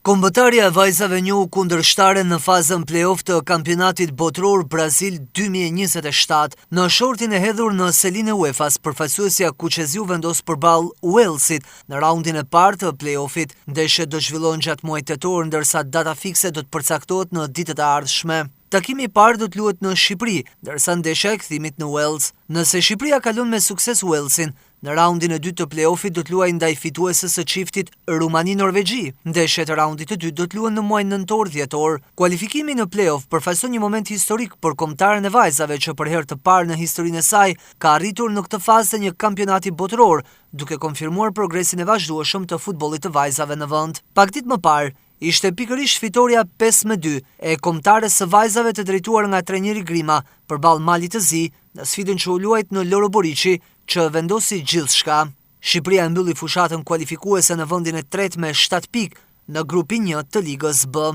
Kombëtarja e vajzave njohu kundërshtaren në fazën play-off të kampionatit botror Brazil 2027. Në shortin e hedhur në selin e UEFA-s, përfaqësuesja Kuqeziu vendos përballë Walesit në raundin e parë të play-offit. Ndeshjet do zhvillohen gjatë muajit tetor, ndërsa data fikse do të përcaktohet në ditët e ardhshme. Takimi i parë do të luhet në Shqipëri, ndërsa ndeshja e kthimit në Wales. Nëse Shqipëria kalon me sukses Walesin, në raundin e dytë të play-offit do të luajë ndaj fituesës së çiftit Rumani-Norvegji. Ndeshjet e raundit të dytë do të luhen në muajin nëntor-dhjetor. Kualifikimi në play-off përfaqëson një moment historik për kombëtaren e vajzave që për herë të parë në historinë e saj ka arritur në këtë fazë të një kampionati botror, duke konfirmuar progresin e vazhdueshëm të futbollit të vajzave në vend. Pak ditë më parë, ishte pikërisht fitoria 5-2 e kombëtares së vajzave të drejtuar nga trajneri Grima përballë Malit të Zi në sfidën që u luajt në Loro Boriçi, që vendosi gjithçka. Shqipëria mbylli fushatën kualifikuese në vendin e tretë me 7 pikë në grupin 1 të Ligës B.